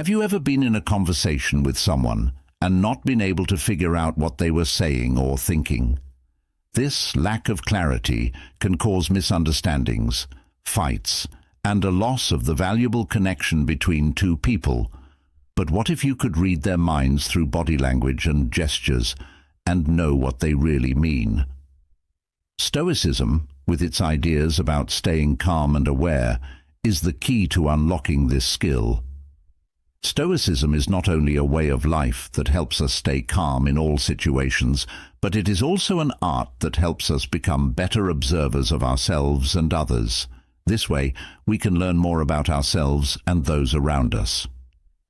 Have you ever been in a conversation with someone and not been able to figure out what they were saying or thinking? This lack of clarity can cause misunderstandings, fights, and a loss of the valuable connection between two people. But what if you could read their minds through body language and gestures and know what they really mean? Stoicism, with its ideas about staying calm and aware, is the key to unlocking this skill. Stoicism is not only a way of life that helps us stay calm in all situations, but it is also an art that helps us become better observers of ourselves and others. This way, we can learn more about ourselves and those around us.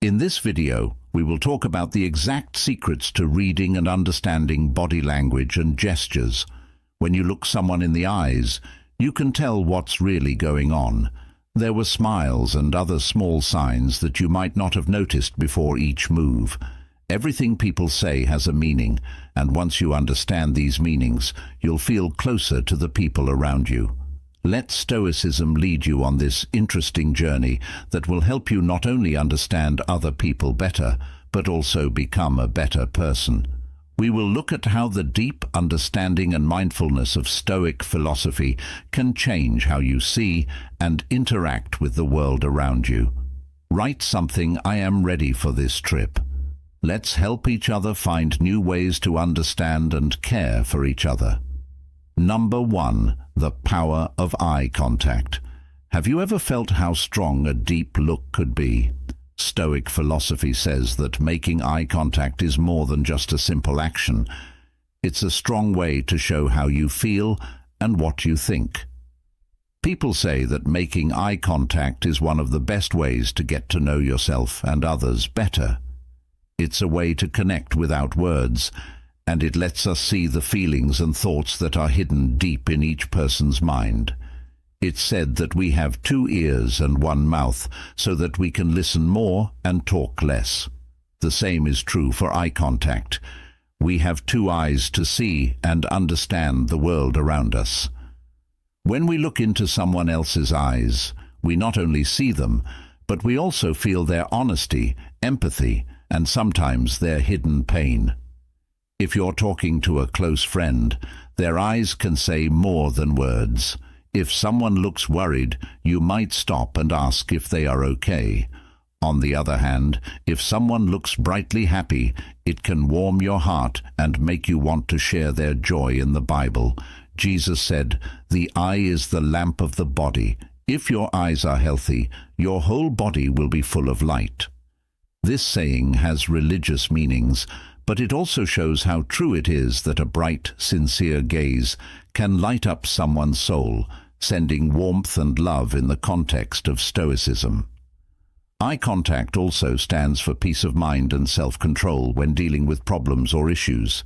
In this video, we will talk about the exact secrets to reading and understanding body language and gestures. When you look someone in the eyes, you can tell what's really going on. There were smiles and other small signs that you might not have noticed before each move. Everything people say has a meaning, and once you understand these meanings, you'll feel closer to the people around you. Let Stoicism lead you on this interesting journey that will help you not only understand other people better, but also become a better person. We will look at how the deep understanding and mindfulness of Stoic philosophy can change how you see and interact with the world around you. Write something: I am ready for this trip. Let's help each other find new ways to understand and care for each other. Number 1. The power of eye contact. Have you ever felt how strong a deep look could be? Stoic philosophy says that making eye contact is more than just a simple action. It's a strong way to show how you feel and what you think. People say that making eye contact is one of the best ways to get to know yourself and others better. It's a way to connect without words, and it lets us see the feelings and thoughts that are hidden deep in each person's mind. It's said that we have 2 ears and 1 mouth, so that we can listen more and talk less. The same is true for eye contact. We have 2 eyes to see and understand the world around us. When we look into someone else's eyes, we not only see them, but we also feel their honesty, empathy, and sometimes their hidden pain. If you're talking to a close friend, their eyes can say more than words. If someone looks worried, you might stop and ask if they are okay. On the other hand, if someone looks brightly happy, it can warm your heart and make you want to share their joy. In the Bible, Jesus said, "The eye is the lamp of the body. If your eyes are healthy, your whole body will be full of light." This saying has religious meanings, but it also shows how true it is that a bright, sincere gaze can light up someone's soul, sending warmth and love in the context of Stoicism. Eye contact also stands for peace of mind and self-control when dealing with problems or issues.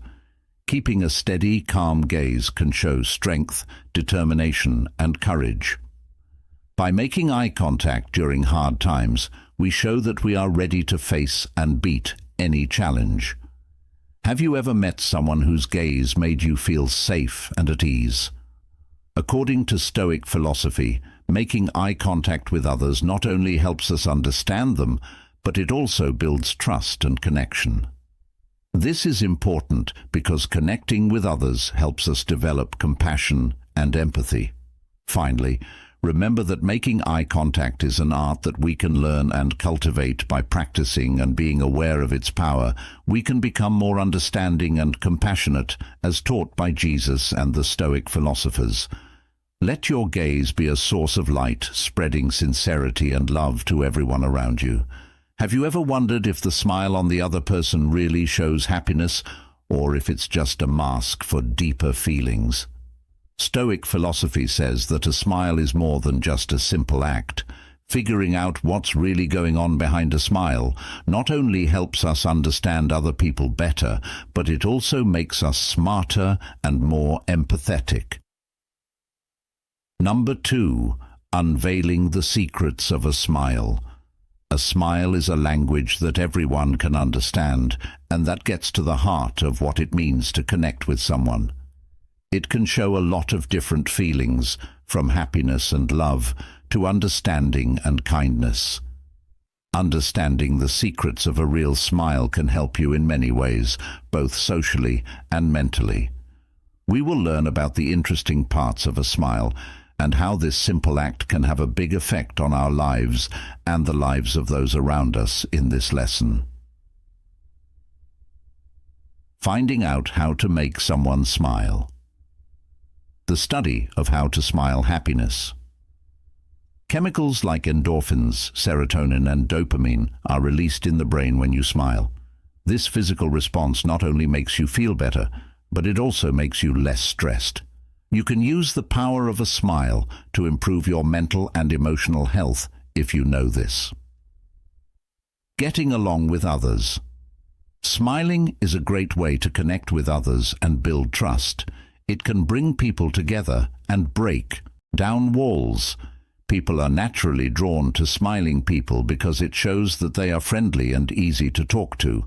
Keeping a steady, calm gaze can show strength, determination, and courage. By making eye contact during hard times, we show that we are ready to face and beat any challenge. Have you ever met someone whose gaze made you feel safe and at ease? According to Stoic philosophy, making eye contact with others not only helps us understand them, but it also builds trust and connection. This is important because connecting with others helps us develop compassion and empathy. Finally, remember that making eye contact is an art that we can learn and cultivate. By practicing and being aware of its power, we can become more understanding and compassionate, as taught by Jesus and the Stoic philosophers. Let your gaze be a source of light, spreading sincerity and love to everyone around you. Have you ever wondered if the smile on the other person really shows happiness, or if it's just a mask for deeper feelings? Stoic philosophy says that a smile is more than just a simple act. Figuring out what's really going on behind a smile not only helps us understand other people better, but it also makes us smarter and more empathetic. Number 2. Unveiling the secrets of a smile. A smile is a language that everyone can understand, and that gets to the heart of what it means to connect with someone. It can show a lot of different feelings, from happiness and love to understanding and kindness. Understanding the secrets of a real smile can help you in many ways, both socially and mentally. We will learn about the interesting parts of a smile and how this simple act can have a big effect on our lives and the lives of those around us in this lesson. Finding out how to make someone smile. The study of how to smile happiness. Chemicals like endorphins, serotonin and dopamine are released in the brain when you smile. This physical response not only makes you feel better, but it also makes you less stressed. You can use the power of a smile to improve your mental and emotional health if you know this. Getting along with others. Smiling is a great way to connect with others and build trust. It can bring people together and break down walls. People are naturally drawn to smiling people because it shows that they are friendly and easy to talk to.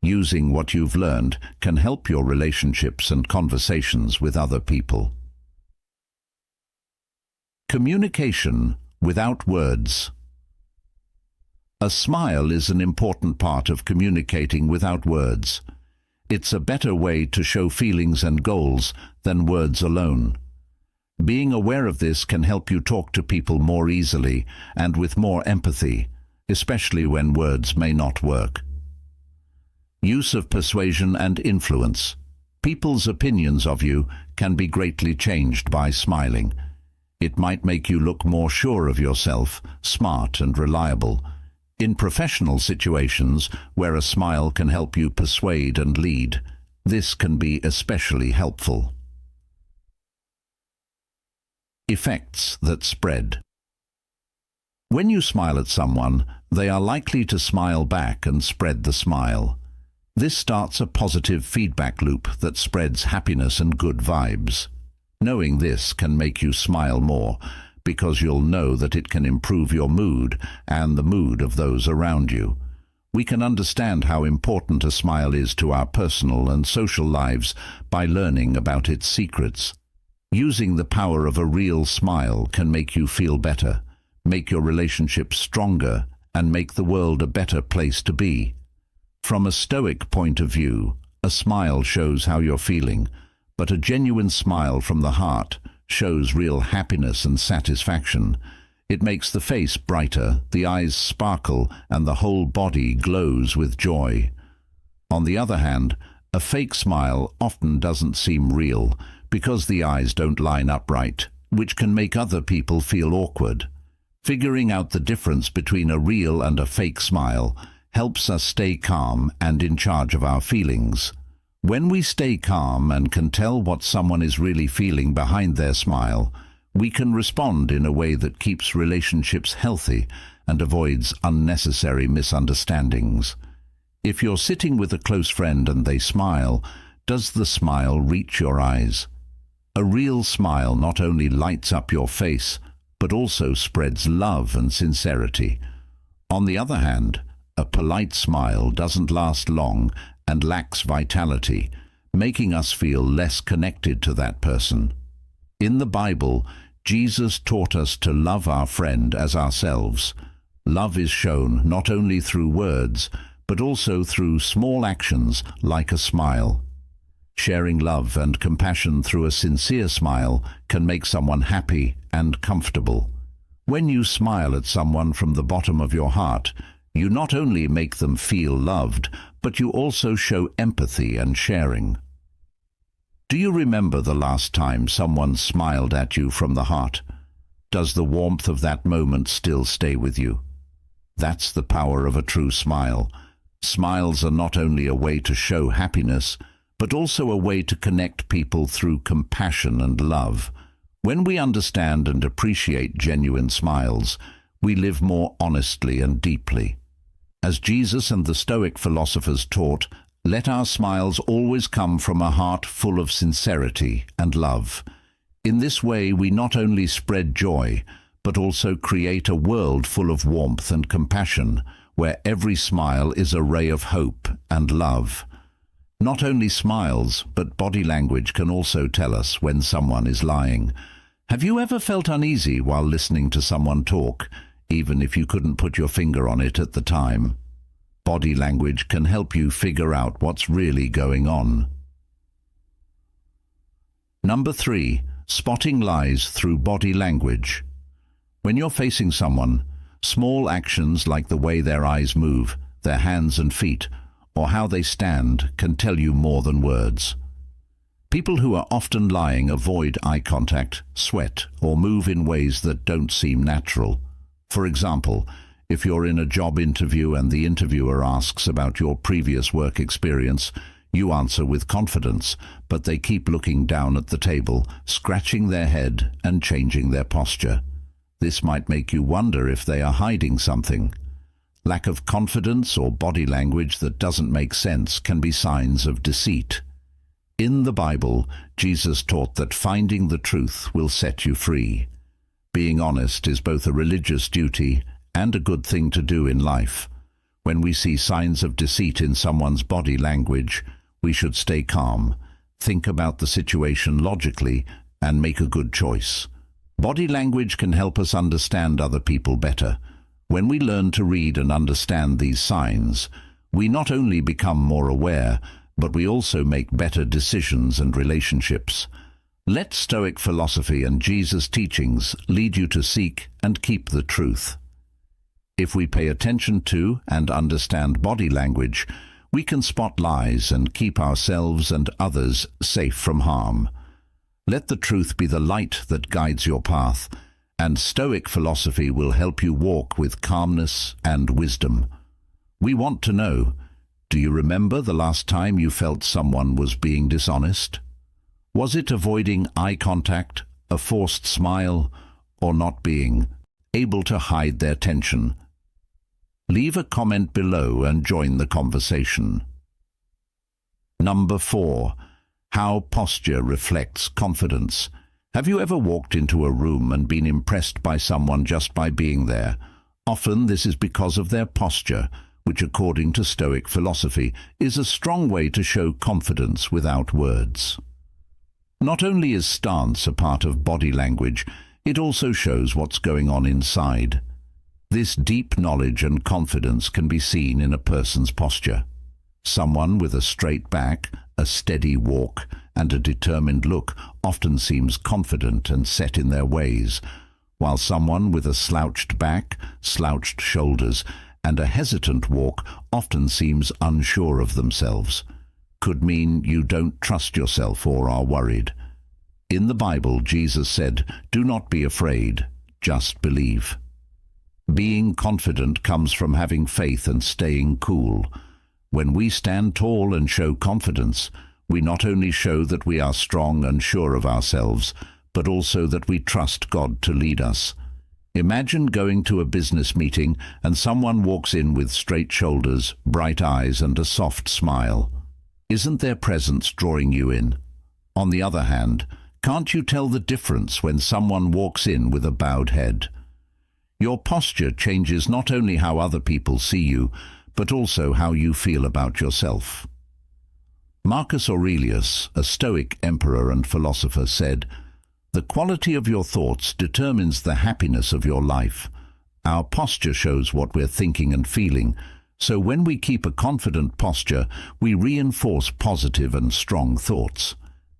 Using what you've learned can help your relationships and conversations with other people. Communication without words. A smile is an important part of communicating without words. It's a better way to show feelings and goals than words alone. Being aware of this can help you talk to people more easily and with more empathy, especially when words may not work. Use of persuasion and influence. People's opinions of you can be greatly changed by smiling. It might make you look more sure of yourself, smart and reliable. In professional situations where a smile can help you persuade and lead, this can be especially helpful. Effects that spread. When you smile at someone, they are likely to smile back and spread the smile. This starts a positive feedback loop that spreads happiness and good vibes. Knowing this can make you smile more, because you'll know that it can improve your mood and the mood of those around you. We can understand how important a smile is to our personal and social lives by learning about its secrets. Using the power of a real smile can make you feel better, make your relationships stronger, and make the world a better place to be. From a Stoic point of view, a smile shows how you're feeling, but a genuine smile from the heart shows real happiness and satisfaction. It makes the face brighter, the eyes sparkle, and the whole body glows with joy. On the other hand, a fake smile often doesn't seem real because the eyes don't line up right, which can make other people feel awkward. Figuring out the difference between a real and a fake smile helps us stay calm and in charge of our feelings. When we stay calm and can tell what someone is really feeling behind their smile, we can respond in a way that keeps relationships healthy and avoids unnecessary misunderstandings. If you're sitting with a close friend and they smile, does the smile reach your eyes? A real smile not only lights up your face, but also spreads love and sincerity. On the other hand, a polite smile doesn't last long and lacks vitality, making us feel less connected to that person. In the Bible, Jesus taught us to love our friend as ourselves. Love is shown not only through words, but also through small actions like a smile. Sharing love and compassion through a sincere smile can make someone happy and comfortable. When you smile at someone from the bottom of your heart, you not only make them feel loved, but you also show empathy and sharing. Do you remember the last time someone smiled at you from the heart? Does the warmth of that moment still stay with you? That's the power of a true smile. Smiles are not only a way to show happiness, but also a way to connect people through compassion and love. When we understand and appreciate genuine smiles, we live more honestly and deeply. As Jesus and the Stoic philosophers taught, let our smiles always come from a heart full of sincerity and love. In this way, we not only spread joy, but also create a world full of warmth and compassion, where every smile is a ray of hope and love. Not only smiles, but body language can also tell us when someone is lying. Have you ever felt uneasy while listening to someone talk? even if you couldn't put your finger on it at the time. Body language can help you figure out what's really going on. Number 3. Spotting lies through body language. When you're facing someone, small actions like the way their eyes move, their hands and feet, or how they stand can tell you more than words. People who are often lying avoid eye contact, sweat, or move in ways that don't seem natural. For example, if you're in a job interview and the interviewer asks about your previous work experience, you answer with confidence, but they keep looking down at the table, scratching their head and changing their posture. This might make you wonder if they are hiding something. Lack of confidence or body language that doesn't make sense can be signs of deceit. In the Bible, Jesus taught that finding the truth will set you free. Being honest is both a religious duty and a good thing to do in life. When we see signs of deceit in someone's body language, we should stay calm, think about the situation logically, and make a good choice. Body language can help us understand other people better. When we learn to read and understand these signs, we not only become more aware, but we also make better decisions and relationships. Let Stoic philosophy and Jesus' teachings lead you to seek and keep the truth. If we pay attention to and understand body language, we can spot lies and keep ourselves and others safe from harm. Let the truth be the light that guides your path, and Stoic philosophy will help you walk with calmness and wisdom. We want to know, do you remember the last time you felt someone was being dishonest? Was it avoiding eye contact, a forced smile, or not being able to hide their tension? Leave a comment below and join the conversation. Number 4. How posture reflects confidence. Have you ever walked into a room and been impressed by someone just by being there? Often this is because of their posture, which according to Stoic philosophy is a strong way to show confidence without words. Not only is stance a part of body language, it also shows what's going on inside. This deep knowledge and confidence can be seen in a person's posture. Someone with a straight back, a steady walk, and a determined look often seems confident and set in their ways, while someone with a slouched back, slouched shoulders, and a hesitant walk often seems unsure of themselves. Could mean you don't trust yourself or are worried. In the Bible, Jesus said, "Do not be afraid, just believe." Being confident comes from having faith and staying cool. When we stand tall and show confidence, we not only show that we are strong and sure of ourselves, but also that we trust God to lead us. Imagine going to a business meeting and someone walks in with straight shoulders, bright eyes, and a soft smile. Isn't their presence drawing you in? On the other hand, can't you tell the difference when someone walks in with a bowed head? Your posture changes not only how other people see you, but also how you feel about yourself. Marcus Aurelius, a Stoic emperor and philosopher, said, "The quality of your thoughts determines the happiness of your life. Our posture shows what we're thinking and feeling, so when we keep a confident posture, we reinforce positive and strong thoughts.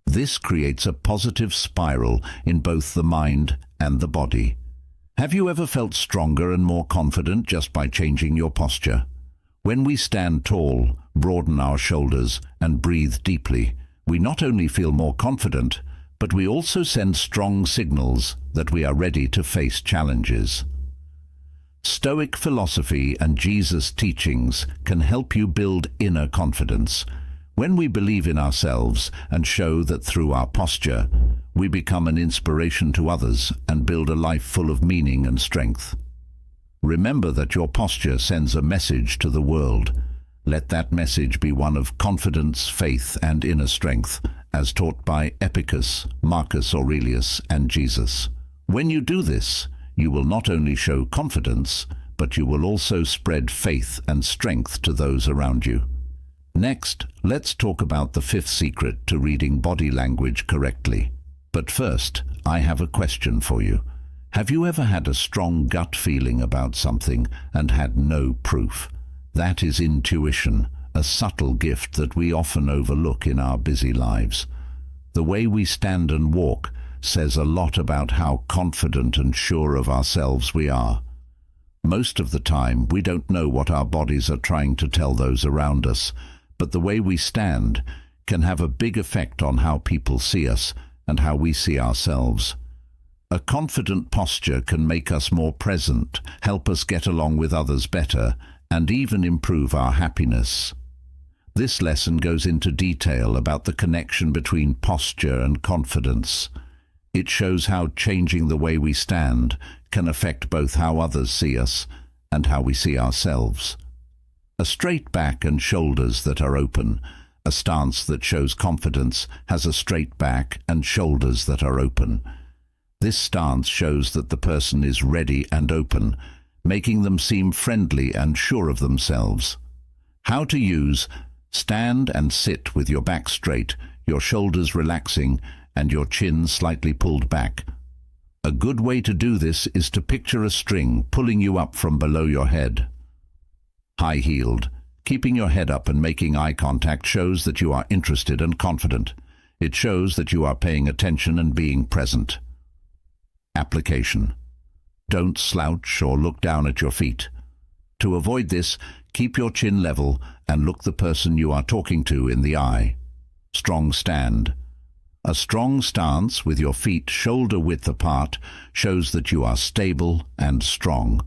This creates a positive spiral in both the mind and the body." Have you ever felt stronger and more confident just by changing your posture? When we stand tall, broaden our shoulders, and breathe deeply, we not only feel more confident, but we also send strong signals that we are ready to face challenges. Stoic philosophy and Jesus' teachings can help you build inner confidence. When we believe in ourselves and show that through our posture, we become an inspiration to others and build a life full of meaning and strength. Remember that your posture sends a message to the world. Let that message be one of confidence, faith, and inner strength, as taught by Epicus, Marcus Aurelius, and Jesus. When you do this, you will not only show confidence, but you will also spread faith and strength to those around you. Next, let's talk about the 5th secret to reading body language correctly. But first, I have a question for you. Have you ever had a strong gut feeling about something and had no proof? That is intuition, a subtle gift that we often overlook in our busy lives. The way we stand and walk says a lot about how confident and sure of ourselves we are. Most of the time, we don't know what our bodies are trying to tell those around us, but the way we stand can have a big effect on how people see us and how we see ourselves. A confident posture can make us more present, help us get along with others better, and even improve our happiness. This lesson goes into detail about the connection between posture and confidence. It shows how changing the way we stand can affect both how others see us and how we see ourselves. A straight back and shoulders that are open. A stance that shows confidence has a straight back and shoulders that are open. This stance shows that the person is ready and open, making them seem friendly and sure of themselves. How to use: stand and sit with your back straight, your shoulders relaxing, and your chin slightly pulled back. A good way to do this is to picture a string pulling you up from below your head. High-heeled. Keeping your head up and making eye contact shows that you are interested and confident. It shows that you are paying attention and being present. Application. Don't slouch or look down at your feet. To avoid this, keep your chin level and look the person you are talking to in the eye. Strong stand. A strong stance with your feet shoulder-width apart shows that you are stable and strong.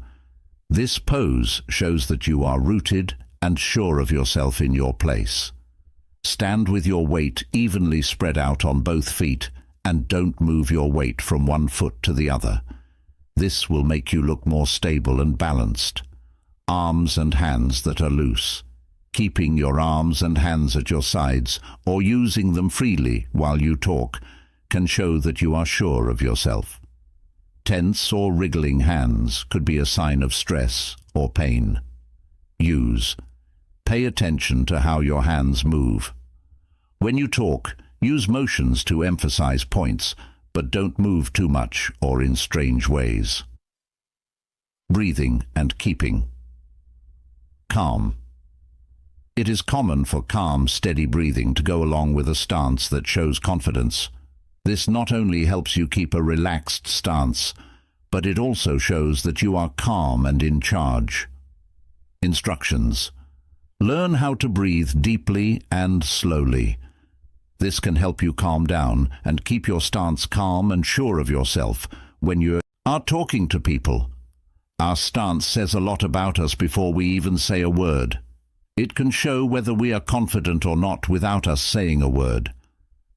This pose shows that you are rooted and sure of yourself in your place. Stand with your weight evenly spread out on both feet and don't move your weight from one foot to the other. This will make you look more stable and balanced. Arms and hands that are loose. Keeping your arms and hands at your sides or using them freely while you talk can show that you are sure of yourself. Tense or wriggling hands could be a sign of stress or pain. Use. Pay attention to how your hands move. When you talk, use motions to emphasize points, but don't move too much or in strange ways. Breathing and keeping. Calm. It is common for calm, steady breathing to go along with a stance that shows confidence. This not only helps you keep a relaxed stance, but it also shows that you are calm and in charge. Instructions. Learn how to breathe deeply and slowly. This can help you calm down and keep your stance calm and sure of yourself when you are talking to people. Our stance says a lot about us before we even say a word. It can show whether we are confident or not without us saying a word.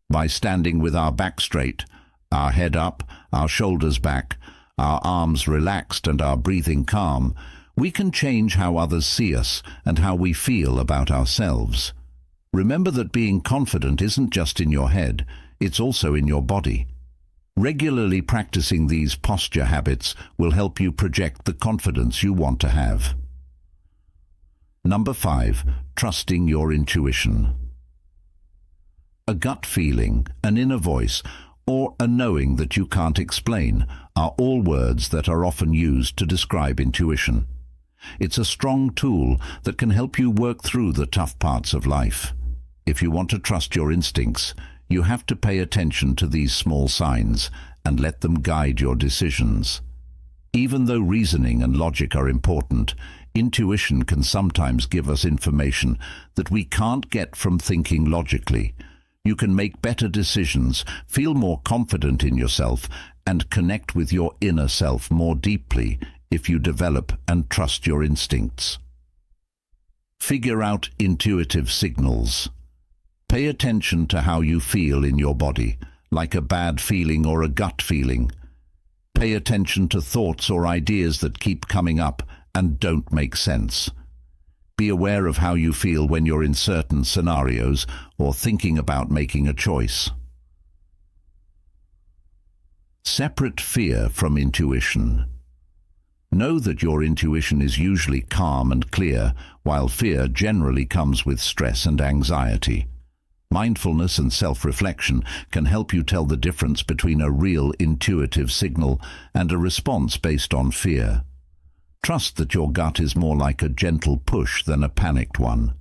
By standing with our back straight, our head up, our shoulders back, our arms relaxed and our breathing calm, we can change how others see us and how we feel about ourselves. Remember that being confident isn't just in your head, it's also in your body. Regularly practicing these posture habits will help you project the confidence you want to have. Number 5, trusting your intuition. A gut feeling, an inner voice, or a knowing that you can't explain are all words that are often used to describe intuition. It's a strong tool that can help you work through the tough parts of life. If you want to trust your instincts, you have to pay attention to these small signs and let them guide your decisions. Even though reasoning and logic are important, intuition can sometimes give us information that we can't get from thinking logically. You can make better decisions, feel more confident in yourself, and connect with your inner self more deeply if you develop and trust your instincts. Figure out intuitive signals. Pay attention to how you feel in your body, like a bad feeling or a gut feeling. Pay attention to thoughts or ideas that keep coming up and don't make sense. Be aware of how you feel when you're in certain scenarios or thinking about making a choice. Separate fear from intuition. Know that your intuition is usually calm and clear, while fear generally comes with stress and anxiety. Mindfulness and self-reflection can help you tell the difference between a real intuitive signal and a response based on fear. Trust that your gut is more like a gentle push than a panicked one.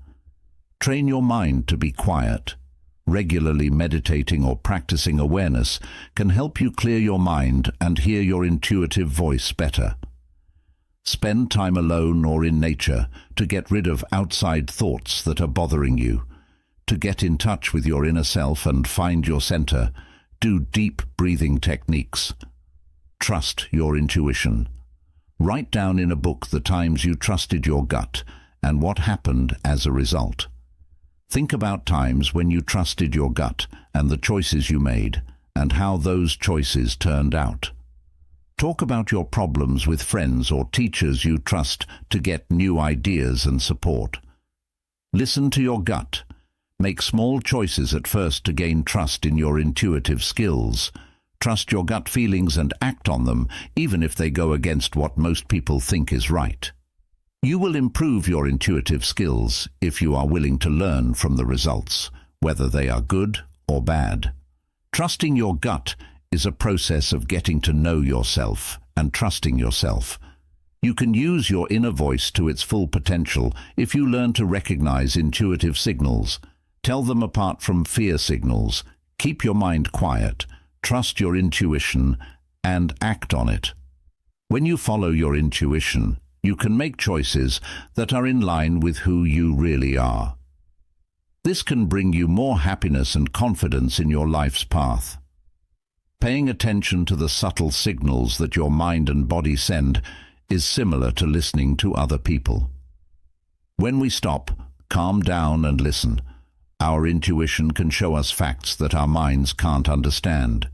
Train your mind to be quiet. Regularly meditating or practicing awareness can help you clear your mind and hear your intuitive voice better. Spend time alone or in nature to get rid of outside thoughts that are bothering you. To get in touch with your inner self and find your center, do deep breathing techniques. Trust your intuition. Write down in a book the times you trusted your gut and what happened as a result. Think about times when you trusted your gut and the choices you made, and how those choices turned out. Talk about your problems with friends or teachers you trust to get new ideas and support. Listen to your gut. Make small choices at first to gain trust in your intuitive skills. Trust your gut feelings and act on them, even if they go against what most people think is right. You will improve your intuitive skills if you are willing to learn from the results, whether they are good or bad. Trusting your gut is a process of getting to know yourself and trusting yourself. You can use your inner voice to its full potential if you learn to recognize intuitive signals. Tell them apart from fear signals. Keep your mind quiet. Trust your intuition and act on it. When you follow your intuition, you can make choices that are in line with who you really are. This can bring you more happiness and confidence in your life's path. Paying attention to the subtle signals that your mind and body send is similar to listening to other people. When we stop, calm down and listen, our intuition can show us facts that our minds can't understand.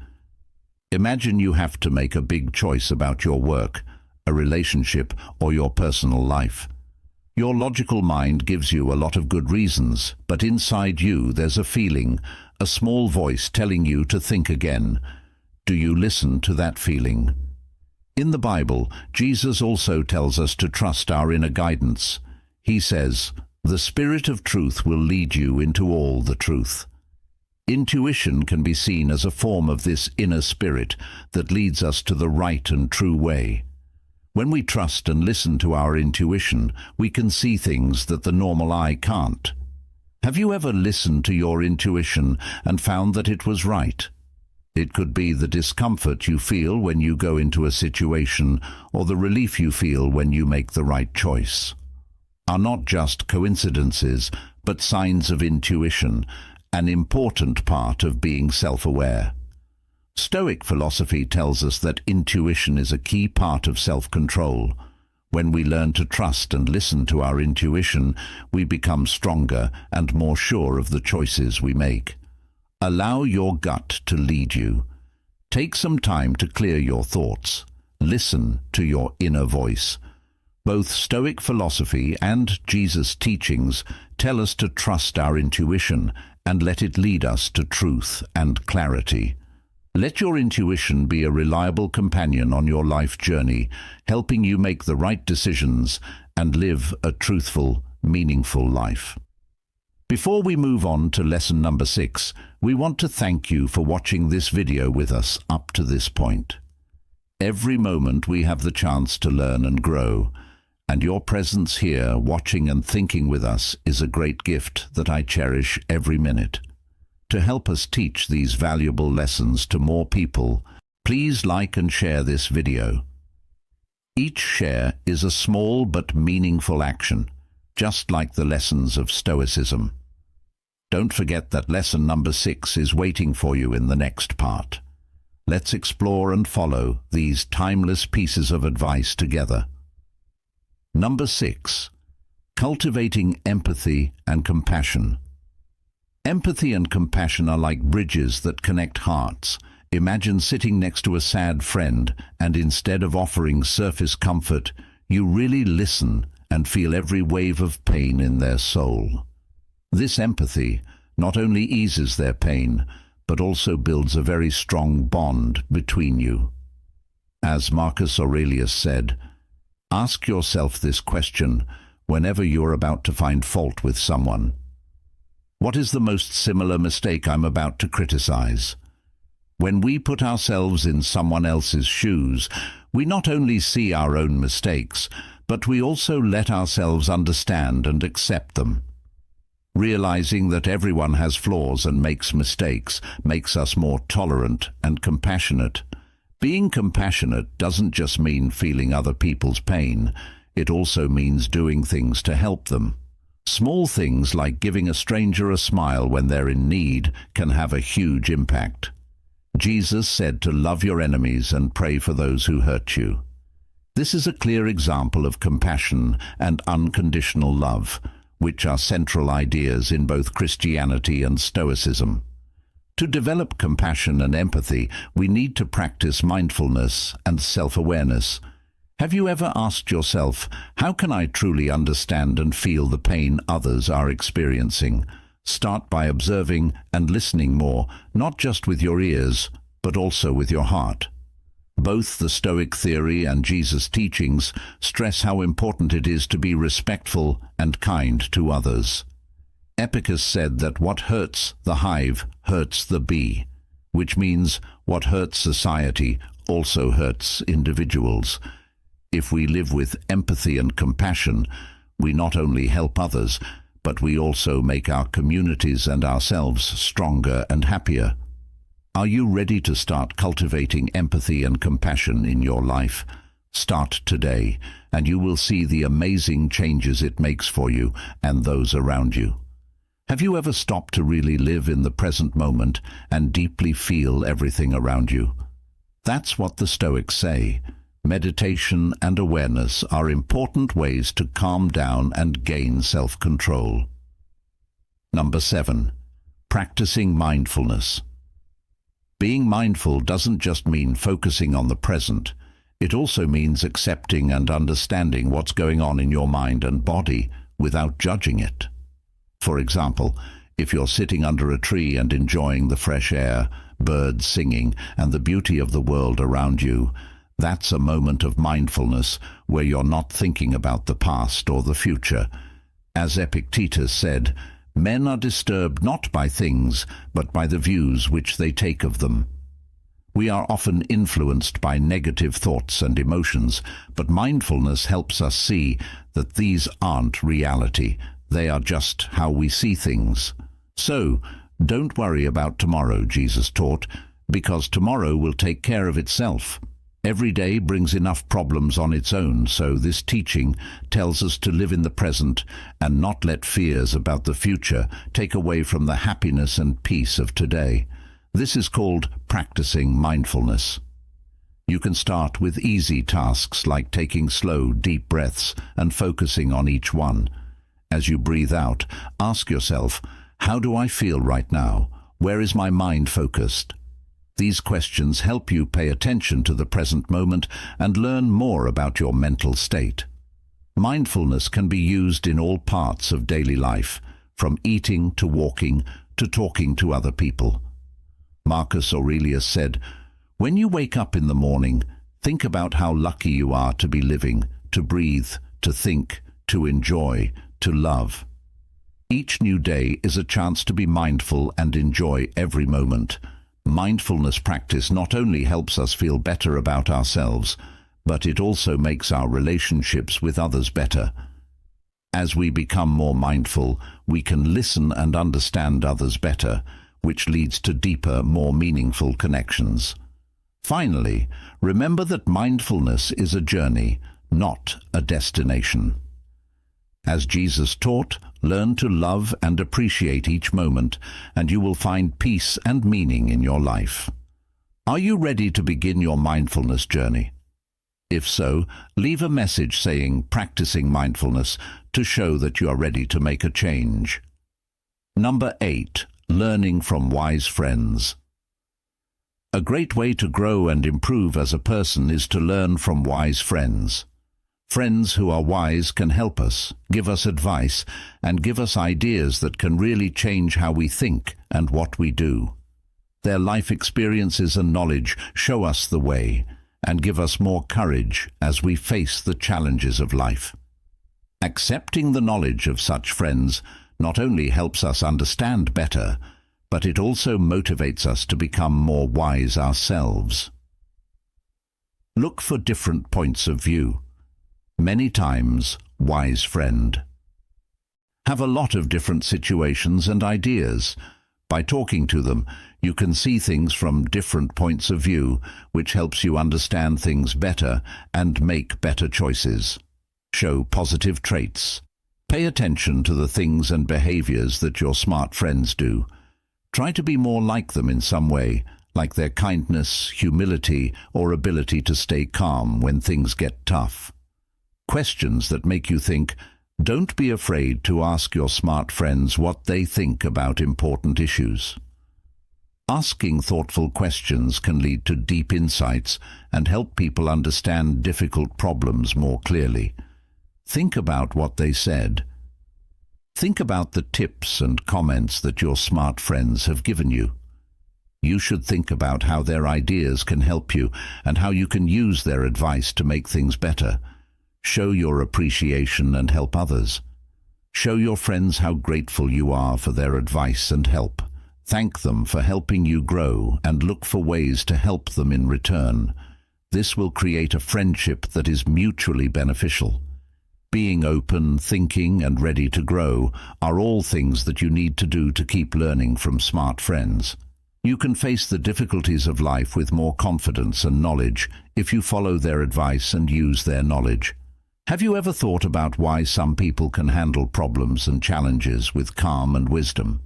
Imagine you have to make a big choice about your work, a relationship, or your personal life. Your logical mind gives you a lot of good reasons, but inside you there's a feeling, a small voice telling you to think again. Do you listen to that feeling? In the Bible, Jesus also tells us to trust our inner guidance. He says, "The Spirit of truth will lead you into all the truth." Intuition can be seen as a form of this inner spirit that leads us to the right and true way. When we trust and listen to our intuition, we can see things that the normal eye can't. Have you ever listened to your intuition and found that it was right? It could be the discomfort you feel when you go into a situation, or the relief you feel when you make the right choice. Are not just coincidences, but signs of intuition, an important part of being self-aware. Stoic philosophy tells us that intuition is a key part of self-control. When we learn to trust and listen to our intuition, we become stronger and more sure of the choices we make. Allow your gut to lead you. Take some time to clear your thoughts. Listen to your inner voice. Both Stoic philosophy and Jesus' teachings tell us to trust our intuition and let it lead us to truth and clarity. Let your intuition be a reliable companion on your life journey, helping you make the right decisions and live a truthful, meaningful life. Before we move on to lesson number 6, we want to thank you for watching this video with us up to this point. Every moment we have the chance to learn and grow, and your presence here, watching and thinking with us, is a great gift that I cherish every minute. To help us teach these valuable lessons to more people, please like and share this video. Each share is a small but meaningful action, just like the lessons of Stoicism. Don't forget that lesson number 6 is waiting for you in the next part. Let's explore and follow these timeless pieces of advice together. Number 6. Cultivating empathy and compassion. Empathy and compassion are like bridges that connect hearts. Imagine sitting next to a sad friend, and instead of offering surface comfort, you really listen and feel every wave of pain in their soul. This empathy not only eases their pain, but also builds a very strong bond between you. As Marcus Aurelius said, ask yourself this question whenever you're about to find fault with someone. What is the most similar mistake I'm about to criticize? When we put ourselves in someone else's shoes, we not only see our own mistakes, but we also let ourselves understand and accept them. Realizing that everyone has flaws and makes mistakes makes us more tolerant and compassionate. Being compassionate doesn't just mean feeling other people's pain, it also means doing things to help them. Small things like giving a stranger a smile when they're in need can have a huge impact. Jesus said to love your enemies and pray for those who hurt you. This is a clear example of compassion and unconditional love, which are central ideas in both Christianity and Stoicism. To develop compassion and empathy, we need to practice mindfulness and self-awareness. Have you ever asked yourself, how can I truly understand and feel the pain others are experiencing? Start by observing and listening more, not just with your ears, but also with your heart. Both the Stoic theory and Jesus' teachings stress how important it is to be respectful and kind to others. Epicurus said that what hurts the hive hurts the bee, which means what hurts society also hurts individuals. If we live with empathy and compassion, we not only help others, but we also make our communities and ourselves stronger and happier. Are you ready to start cultivating empathy and compassion in your life? Start today, and you will see the amazing changes it makes for you and those around you. Have you ever stopped to really live in the present moment and deeply feel everything around you? That's what the Stoics say. Meditation and awareness are important ways to calm down and gain self-control. Number 7. Practicing mindfulness. Being mindful doesn't just mean focusing on the present. It also means accepting and understanding what's going on in your mind and body without judging it. For example, if you're sitting under a tree and enjoying the fresh air, birds singing, and the beauty of the world around you, that's a moment of mindfulness where you're not thinking about the past or the future. As Epictetus said, men are disturbed not by things, but by the views which they take of them. We are often influenced by negative thoughts and emotions, but mindfulness helps us see that these aren't reality. They are just how we see things. So, don't worry about tomorrow, Jesus taught, because tomorrow will take care of itself. Every day brings enough problems on its own, so this teaching tells us to live in the present and not let fears about the future take away from the happiness and peace of today. This is called practicing mindfulness. You can start with easy tasks like taking slow, deep breaths and focusing on each one. As you breathe out, ask yourself, how do I feel right now? Where is my mind focused? These questions help you pay attention to the present moment and learn more about your mental state. Mindfulness can be used in all parts of daily life, from eating to walking to talking to other people. Marcus Aurelius said, "When you wake up in the morning, think about how lucky you are to be living, to breathe, to think, to enjoy, to love." Each new day is a chance to be mindful and enjoy every moment. Mindfulness practice not only helps us feel better about ourselves, but it also makes our relationships with others better. As we become more mindful, we can listen and understand others better, which leads to deeper, more meaningful connections. Finally, remember that mindfulness is a journey, not a destination. As Jesus taught, learn to love and appreciate each moment, and you will find peace and meaning in your life. Are you ready to begin your mindfulness journey? If so, leave a message saying "practicing mindfulness" to show that you are ready to make a change. Number 8. Learning from wise friends. A great way to grow and improve as a person is to learn from wise friends. Friends who are wise can help us, give us advice, and give us ideas that can really change how we think and what we do. Their life experiences and knowledge show us the way and give us more courage as we face the challenges of life. Accepting the knowledge of such friends not only helps us understand better, but it also motivates us to become more wise ourselves. Look for different points of view. Many times, wise friend. Have a lot of different situations and ideas. By talking to them, you can see things from different points of view, which helps you understand things better and make better choices. Show positive traits. Pay attention to the things and behaviors that your smart friends do. Try to be more like them in some way, like their kindness, humility, or ability to stay calm when things get tough. Questions that make you think. Don't be afraid to ask your smart friends what they think about important issues. Asking thoughtful questions can lead to deep insights and help people understand difficult problems more clearly. Think about what they said. Think about the tips and comments that your smart friends have given you. You should think about how their ideas can help you and how you can use their advice to make things better. Show your appreciation and help others. Show your friends how grateful you are for their advice and help. Thank them for helping you grow and look for ways to help them in return. This will create a friendship that is mutually beneficial. Being open, thinking, and ready to grow are all things that you need to do to keep learning from smart friends. You can face the difficulties of life with more confidence and knowledge if you follow their advice and use their knowledge. Have you ever thought about why some people can handle problems and challenges with calm and wisdom?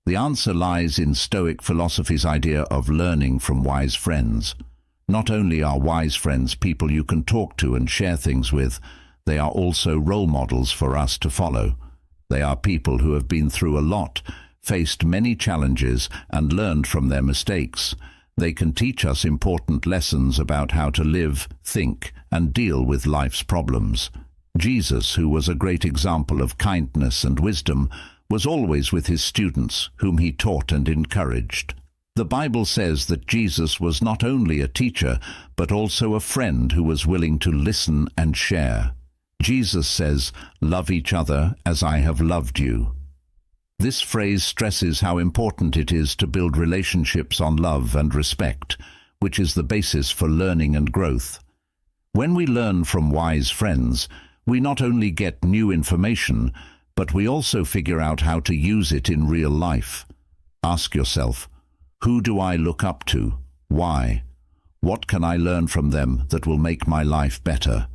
The answer lies in Stoic philosophy's idea of learning from wise friends. Not only are wise friends people you can talk to and share things with, they are also role models for us to follow. They are people who have been through a lot, faced many challenges, and learned from their mistakes. They can teach us important lessons about how to live, think, and deal with life's problems. Jesus, who was a great example of kindness and wisdom, was always with his students, whom he taught and encouraged. The Bible says that Jesus was not only a teacher, but also a friend who was willing to listen and share. Jesus says, "Love each other as I have loved you." This phrase stresses how important it is to build relationships on love and respect, which is the basis for learning and growth. When we learn from wise friends, we not only get new information, but we also figure out how to use it in real life. Ask yourself, who do I look up to? Why? What can I learn from them that will make my life better?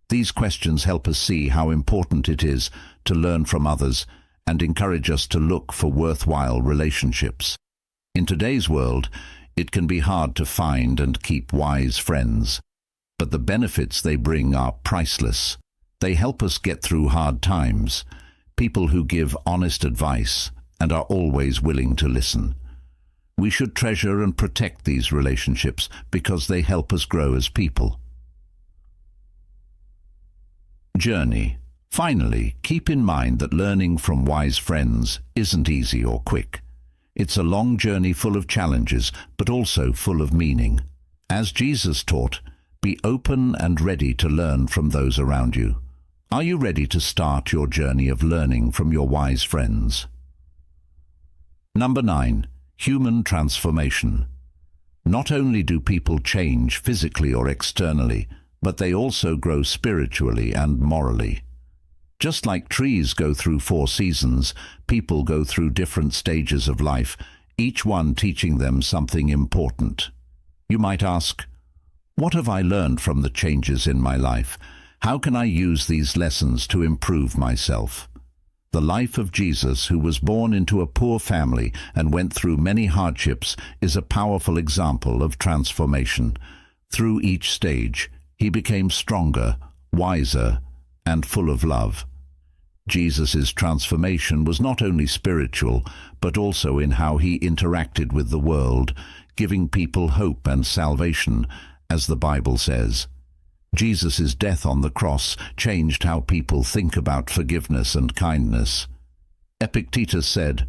These questions help us see how important it is to learn from others and encourage us to look for worthwhile relationships. In today's world, it can be hard to find and keep wise friends, but the benefits they bring are priceless. They help us get through hard times, people who give honest advice and are always willing to listen. We should treasure and protect these relationships because they help us grow as people. Journey. Finally, keep in mind that learning from wise friends isn't easy or quick. It's a long journey full of challenges, but also full of meaning. As Jesus taught, be open and ready to learn from those around you. Are you ready to start your journey of learning from your wise friends? Number 9. Human transformation. Not only do people change physically or externally, but they also grow spiritually and morally. Just like trees go through 4 seasons, people go through different stages of life, each one teaching them something important. You might ask, what have I learned from the changes in my life? How can I use these lessons to improve myself? The life of Jesus, who was born into a poor family and went through many hardships, is a powerful example of transformation. Through each stage, he became stronger, wiser, and full of love. Jesus' transformation was not only spiritual, but also in how he interacted with the world, giving people hope and salvation, as the Bible says. Jesus' death on the cross changed how people think about forgiveness and kindness. Epictetus said,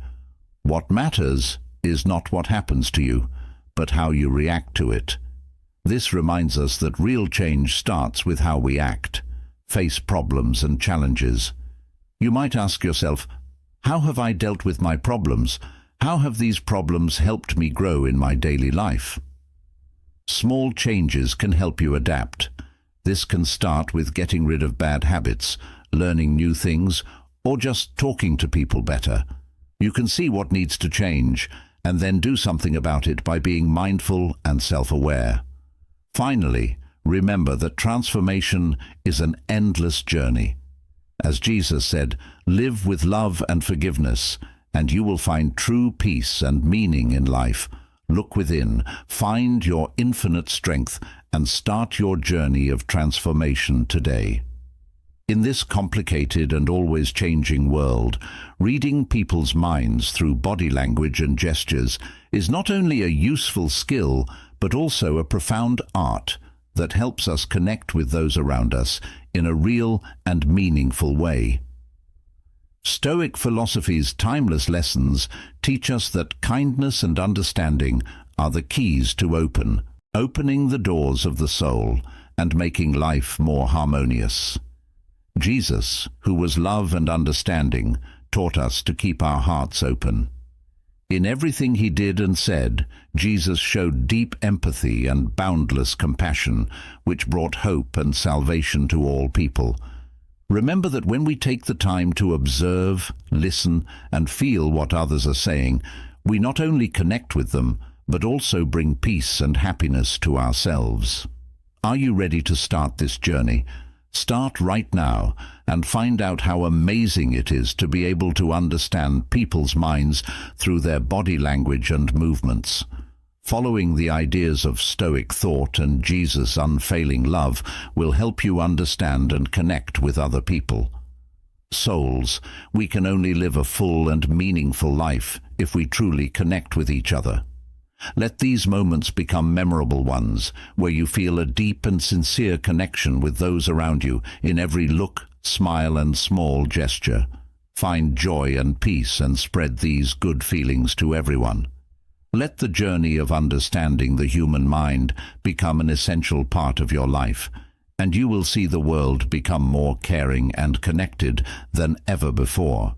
"What matters is not what happens to you, but how you react to it." This reminds us that real change starts with how we act, face problems and challenges. You might ask yourself, How have I dealt with my problems? How have these problems helped me grow in my daily life? Small changes can help you adapt. This can start with getting rid of bad habits, learning new things, or just talking to people better. You can see what needs to change, and then do something about it by being mindful and self-aware. Finally, remember that transformation is an endless journey. As Jesus said, live with love and forgiveness, and you will find true peace and meaning in life. Look within, find your infinite strength, and start your journey of transformation today. In this complicated and always changing world, reading people's minds through body language and gestures is not only a useful skill, but also a profound art that helps us connect with those around us in a real and meaningful way. Stoic philosophy's timeless lessons teach us that kindness and understanding are the keys to opening the doors of the soul and making life more harmonious. Jesus, who was love and understanding, taught us to keep our hearts open. In everything he did and said, Jesus showed deep empathy and boundless compassion, which brought hope and salvation to all people. Remember that when we take the time to observe, listen, and feel what others are saying, we not only connect with them, but also bring peace and happiness to ourselves. Are you ready to start this journey? Start right now and find out how amazing it is to be able to understand people's minds through their body language and movements. Following the ideas of Stoic thought and Jesus' unfailing love will help you understand and connect with other people. Souls, we can only live a full and meaningful life if we truly connect with each other. Let these moments become memorable ones, where you feel a deep and sincere connection with those around you in every look, smile, and small gesture. Find joy and peace and spread these good feelings to everyone. Let the journey of understanding the human mind become an essential part of your life, and you will see the world become more caring and connected than ever before.